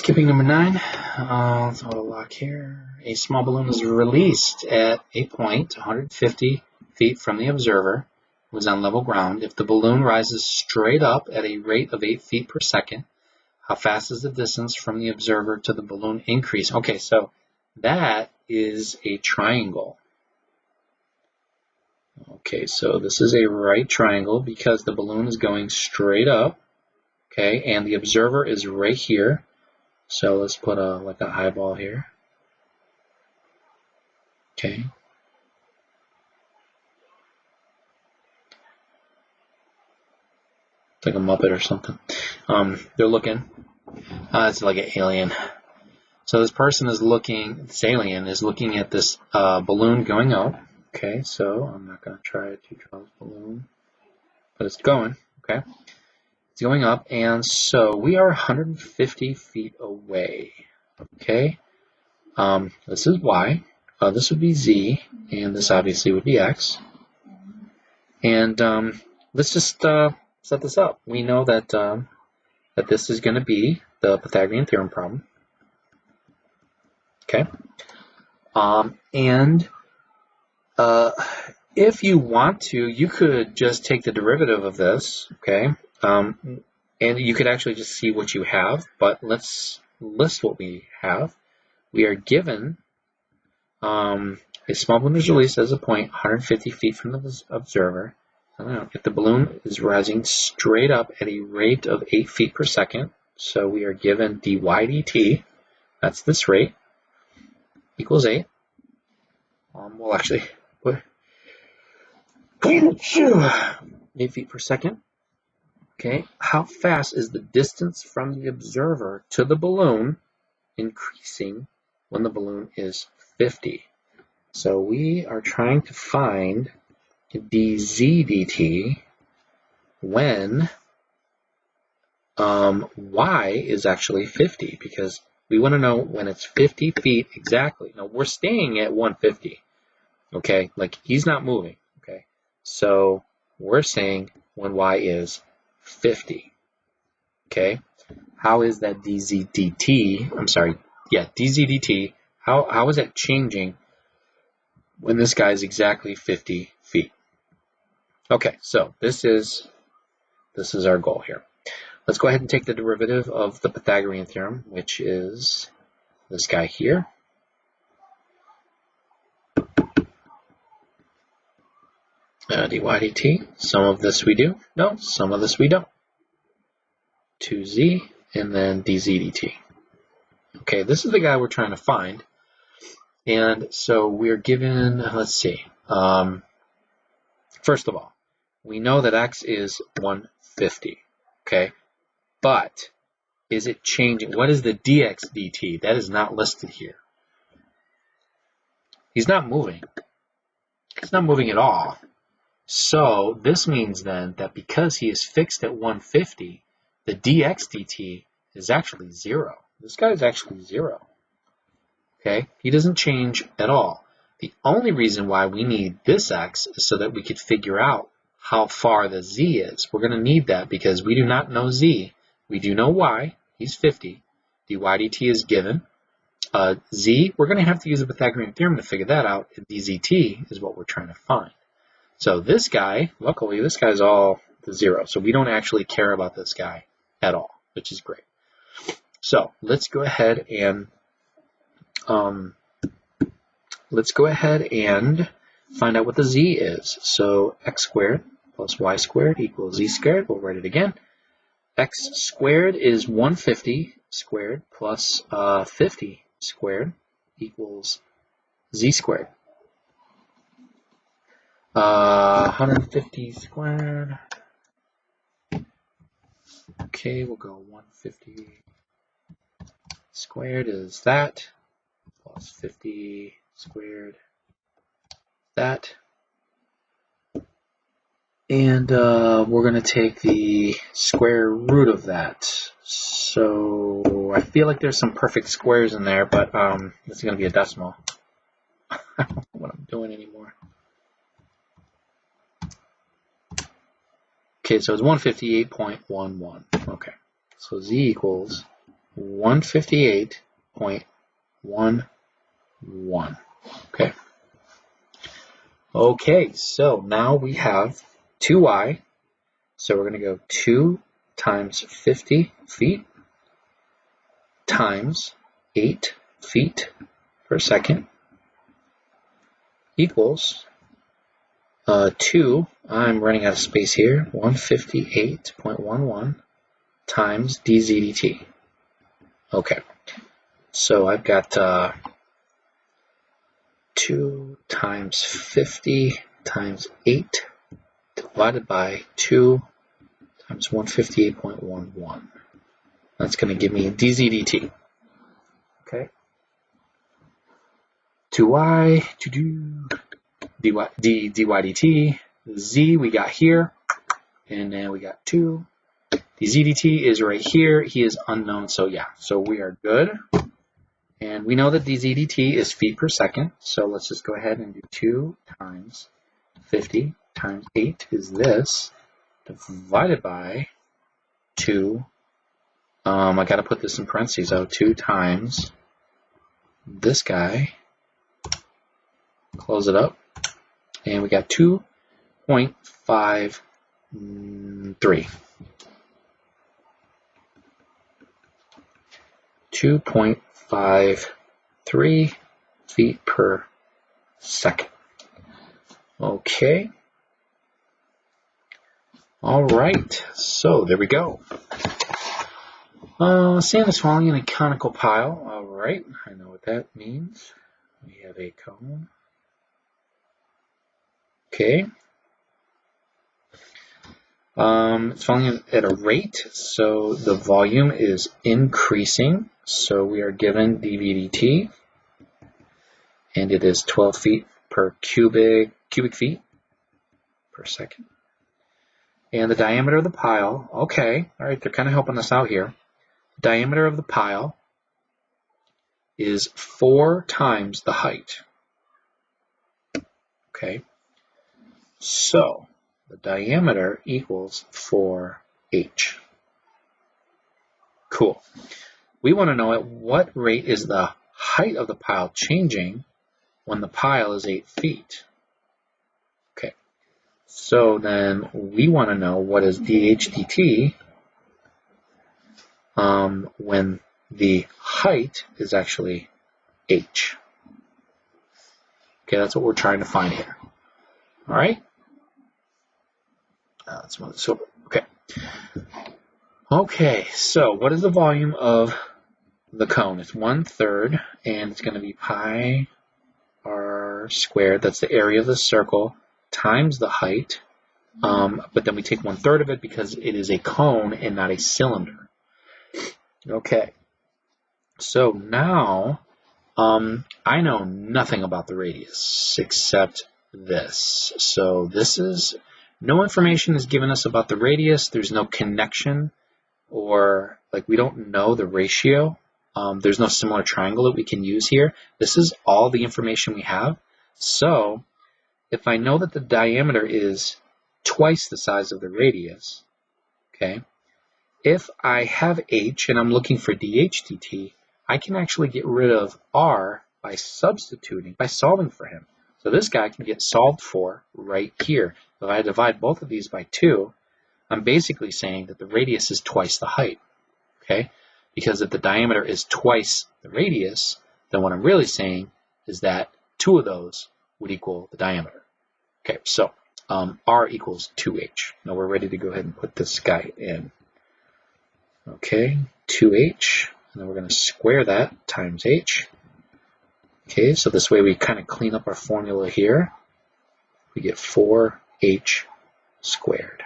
Skipping number 9, let's auto lock here. A small balloon is released at a point 150 feet from the observer, who is on level ground. If the balloon rises straight up at a rate of 8 feet per second, how fast is the distance from the observer to the balloon increase? Okay, so that is a triangle. Okay, so this is a right triangle because the balloon is going straight up, okay, and the observer is right here. So let's put like an eyeball here. Okay. It's like a Muppet or something. They're looking. It's like an alien. So this person is looking, this alien is looking at this balloon going up. Okay, so I'm not going to try to draw this balloon, but it's going. Okay. It's going up, and so we are 150 feet away. Okay. This is Y. This would be Z, and this obviously would be X. And let's just set this up. We know that that this is going to be the Pythagorean theorem problem. Okay. And if you want to, you could just take the derivative of this. Okay. And you could actually just see what you have. But let's list what we have. We are given a small balloon is released as a point 150 feet from the observer. If the balloon is rising straight up at a rate of 8 feet per second, so we are given dy dt, that's this rate, equals 8. We'll actually put 8 feet per second. Okay, how fast is the distance from the observer to the balloon increasing when the balloon is 50? So we are trying to find dz dt when y is actually 50, because we want to know when it's 50 feet exactly. Now we're staying at 150, okay? Like he's not moving, okay? So we're saying when y is 50, okay? How is that dz dt, I'm sorry, yeah, dz dt, how is that changing when this guy is exactly 50 feet? Okay, so this is our goal here. Let's go ahead and take the derivative of the Pythagorean theorem, which is this guy here. Dy dt. Some of this we do. No, some of this we don't. 2z and then dz dt. Okay, this is the guy we're trying to find. And so we're given, let's see. First of all, we know that x is 150. Okay, but is it changing? What is the dx dt? That is not listed here. He's not moving. He's not moving at all. So this means then that because he is fixed at 150, the dx dt is actually 0. This guy is actually 0. Okay, he doesn't change at all. The only reason why we need this x is so that we could figure out how far the z is. We're going to need that because we do not know z. We do know y. He's 50. dy dt is given. Z, we're going to have to use the Pythagorean theorem to figure that out. dzt is what we're trying to find. So this guy, luckily, this guy's all to 0. So we don't actually care about this guy at all, which is great. So let's go ahead and find out what the z is. So x squared plus y squared equals z squared. We'll write it again. X squared is 150 squared plus 50 squared equals z squared. 150 squared. Okay, we'll go 150 squared is that, plus 50 squared, that. And we're going to take the square root of that. So I feel like there's some perfect squares in there, but this is going to be a decimal. I don't know what I'm doing anymore. Okay, so it's 158.11. Okay, so z equals 158.11. Okay. Okay, so now we have 2y. So we're going to go 2 times 50 feet times 8 feet per second equals 2, I'm running out of space here, 158.11 times dz dt. Okay, so I've got 2 times 50 times 8 divided by 2 times 158.11. That's going to give me dz dt. Okay. 2y, dy dt, z we got here, and then we got 2. dz dt is right here. He is unknown, so yeah. So we are good. And we know that dz dt is feet per second, so let's just go ahead and do 2 times 50 times 8 is this, divided by 2. I got to put this in parentheses, 2 times this guy, close it up, and we got 2.53. 2.53 feet per second. Okay. All right. So there we go. Sand is falling in a conical pile. All right. I know what that means. We have a cone. Okay. It's falling at a rate, so the volume is increasing. So we are given dV dt, and it is 12 feet per cubic feet per second. And the diameter of the pile, okay, all right, they're kind of helping us out here. The diameter of the pile is 4 times the height. Okay, so the diameter equals 4h. Cool. We want to know at what rate is the height of the pile changing when the pile is 8 feet. Okay, so then we want to know what is dh dt when the height is actually h. Okay, that's what we're trying to find here. All right. Let's move this over. Okay. Okay, so what is the volume of the cone? It's 1/3, and it's going to be pi r squared. That's the area of the circle times the height. But then we take 1/3 of it because it is a cone and not a cylinder. Okay. So now I know nothing about the radius except this. So this is no information is given us about the radius. There's no connection, or like we don't know the ratio. There's no similar triangle that we can use here. This is all the information we have. So if I know that the diameter is twice the size of the radius, okay, if I have h and I'm looking for dh dt, I can actually get rid of r by substituting, by solving for him. So this guy can get solved for right here. If I divide both of these by 2, I'm basically saying that the radius is twice the height, okay? Because if the diameter is twice the radius, then what I'm really saying is that 2 of those would equal the diameter. Okay, so r equals 2h. Now we're ready to go ahead and put this guy in. Okay, 2h, and then we're going to square that times h. Okay, so this way we kind of clean up our formula here. We get 4h squared,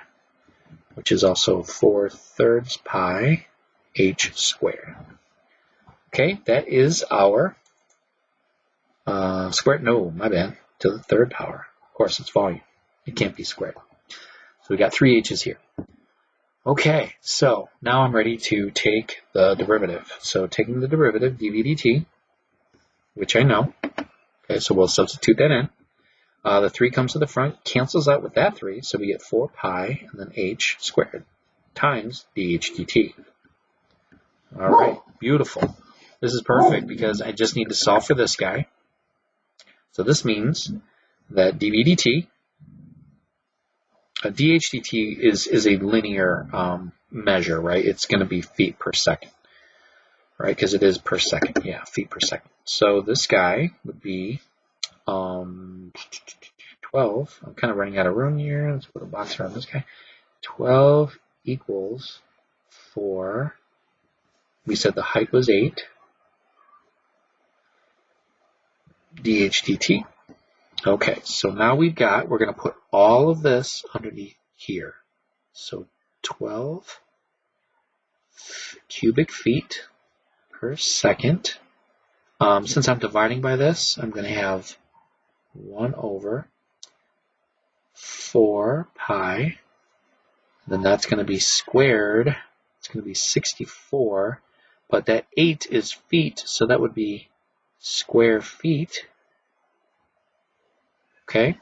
which is also 4/3 pi h squared. Okay, that is our squared, no, my bad, to the 3rd power. Of course, it's volume. It can't be squared. So we got 3 h's here. Okay, so now I'm ready to take the derivative. So taking the derivative, dv dt, which I know. Okay, so we'll substitute that in. The 3 comes to the front, cancels out with that 3, so we get 4 pi and then h squared times dh dt. All right, beautiful. This is perfect because I just need to solve for this guy. So this means that dV/dt, dH/dt is a linear measure, right? It's going to be feet per second, right? Because it is per second, yeah, feet per second. So this guy would be 12. I'm kind of running out of room here. Let's put a box around this guy. 12 equals 4. We said the height was 8. dH/dt. Okay, so now we're going to put all of this underneath here. So 12 cubic feet per second. Since I'm dividing by this, I'm going to have 1 over 4 pi. Then that's going to be squared. It's going to be 64. But that 8 is feet, so that would be square feet. Okay?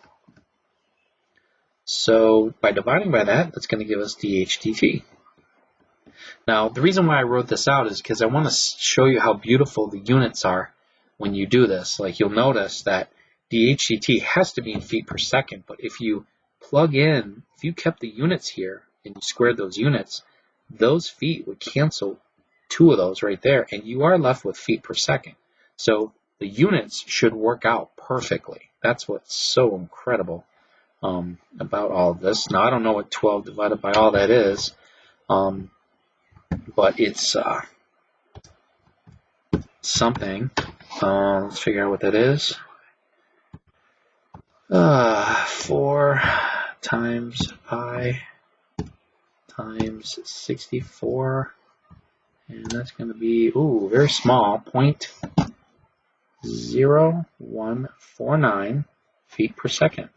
So by dividing by that, that's going to give us dH/dt. Now, the reason why I wrote this out is because I want to show you how beautiful the units are when you do this. Like, you'll notice that dH/dt has to be in feet per second, but if you plug in, if you kept the units here and you squared those units, those feet would cancel 2 of those right there, and you are left with feet per second. So the units should work out perfectly. That's what's so incredible about all of this. Now, I don't know what 12 divided by all that is, but it's something. Let's figure out what that is. 4 times pi times 64, and that's going to be, very small, 0.0149 feet per second.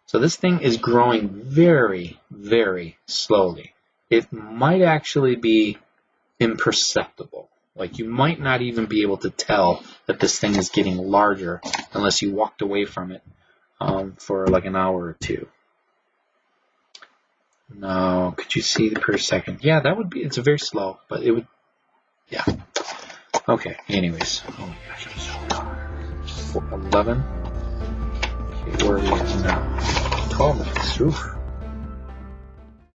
So this thing is growing very, very slowly. It might actually be imperceptible. Like, you might not even be able to tell that this thing is getting larger unless you walked away from it for like an hour or two. No, could you see the per second? Yeah, that would be, it's very slow, but it would, yeah. Okay, anyways. Oh my gosh, I'm so tired. 11. Okay, where are we at now? 12 minutes. Oof.